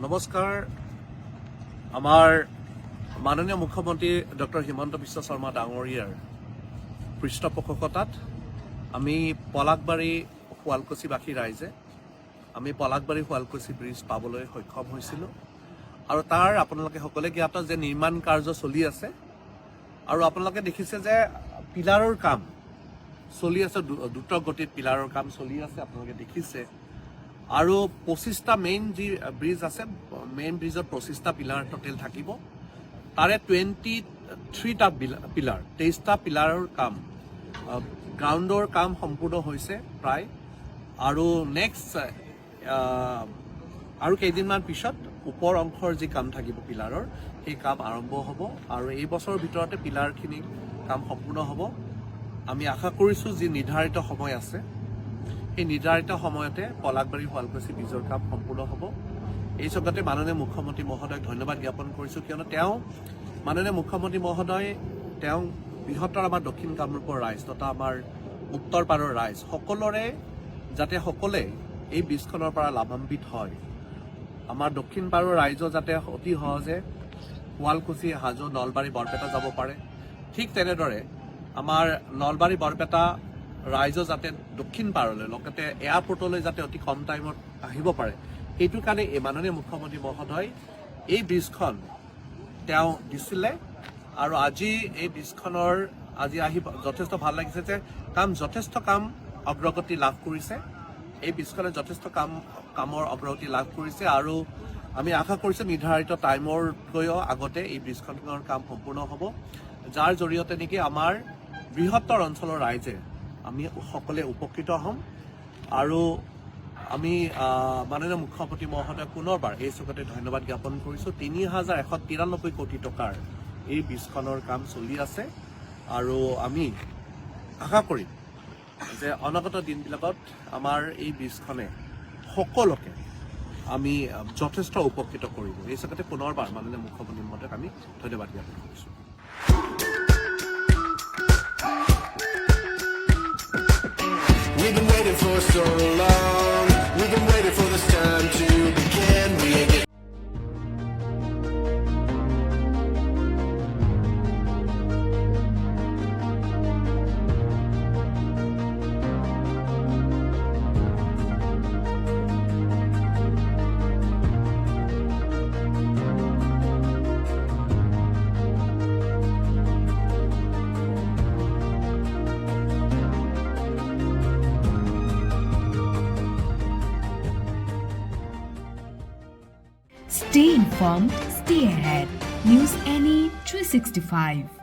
নমস্কাৰ আমাৰ মাননীয় মুখ্যমন্ত্ৰী ডক্টৰ হিমন্ত বিশ্ব শৰ্মা ডাঙৰীয়াৰ পৃষ্ঠপোষকতাত আমি পলাকবাৰী শুৱালকুছিবাসী ৰাইজে আমি পলাকবাৰী শুৱালকুছি ব্ৰিজ পাবলৈ সক্ষম হৈছিলোঁ আৰু তাৰ আপোনালোকে সকলোৱে জ্ঞাত যে নিৰ্মাণ কাৰ্য চলি আছে আৰু আপোনালোকে দেখিছে যে পিলাৰৰ কাম চলি আছে দ্ৰুত গতিত পিলাৰৰ কাম চলি আছে আপোনালোকে দেখিছে আৰু 25টা মেইন যি ব্ৰিজ আছে মেইন ব্ৰিজত 25টা পিলাৰ টোটেল থাকিব তাৰে 23টা পিলাৰ 23টা পিলাৰৰ কাম গ্ৰাউণ্ডৰ কাম সম্পূৰ্ণ হৈছে প্ৰায় আৰু নেক্সট আৰু কেইদিনমান পিছত ওপৰ অংশৰ যি কাম থাকিব পিলাৰৰ সেই কাম আৰম্ভ হ'ব আৰু এই বছৰৰ ভিতৰতে পিলাৰখিনি কাম সম্পূৰ্ণ হ'ব আমি আশা কৰিছোঁ যি নিৰ্ধাৰিত সময় আছে এই নিৰ্ধাৰিত সময়তে পলাকবাৰী শুৱালকুছি ব্ৰিজৰ কাম সম্পূৰ্ণ হ'ব এই চকতে মাননীয় মুখ্যমন্ত্ৰী মহোদয়ক ধন্যবাদ জ্ঞাপন কৰিছোঁ কিয়নো তেওঁ মাননীয় মুখ্যমন্ত্ৰী মহোদয় তেওঁ বৃহত্তৰ আমাৰ দক্ষিণ কামৰূপৰ ৰাইজ তথা আমাৰ উত্তৰ পাৰৰ ৰাইজ সকলোৰে যাতে সকলোৱে এই ব্ৰিজখনৰ পৰা লাভান্বিত হয় আমাৰ দক্ষিণ পাৰৰ ৰাইজ যাতে অতি সহজে শুৱালকুছি হাজো নলবাৰী বৰপেটা যাব পাৰে ঠিক তেনেদৰে আমাৰ নলবাৰী বৰপেটা ৰাইজ যাতে দক্ষিণ পাৰলৈ লগতে এয়াৰপৰ্টলৈ যাতে অতি কম টাইমত আহিব পাৰে এইটোৰ কাৰণে এই মাননীয় মুখ্যমন্ত্ৰী মহোদয় এই ব্ৰিজখন তেওঁ দিছিলে আৰু আজি এই ব্ৰিজখনৰ আজি আহি যথেষ্ট ভাল লাগিছে যে যথেষ্ট কাম অগ্ৰগতি লাভ কৰিছে এই ব্ৰিজখনে যথেষ্ট কামৰ অগ্ৰগতি লাভ কৰিছে আৰু আমি আশা কৰিছোঁ নিৰ্ধাৰিত টাইমতকৈও আগতে এই ব্ৰিজখনৰ কাম সম্পূৰ্ণ হ'ব যাৰ জৰিয়তে নেকি আমাৰ বৃহত্তৰ অঞ্চলৰ ৰাইজে আমি সকলোৱে উপকৃত হ'ম আৰু আমি মাননীয় মুখ্যমন্ত্ৰী মহোদয় পুনৰবাৰ এই চকতে ধন্যবাদ জ্ঞাপন কৰিছোঁ ৩,১৯৩ কোটি টকাৰ এই ব্ৰিজখনৰ কাম চলি আছে আৰু আমি আশা কৰিম যে অনাগত দিনবিলাকত আমাৰ এই ব্ৰিজখনে সকলোকে আমি যথেষ্ট উপকৃত কৰিব এই চকতে পুনৰবাৰ মাননীয় মুখ্যমন্ত্ৰী মহোদয়ক আমি ধন্যবাদ জ্ঞাপন কৰিছোঁ We've been waiting for so long. We've been waiting for this time to begin. We ain't get Stay informed, stay ahead. News Any 365.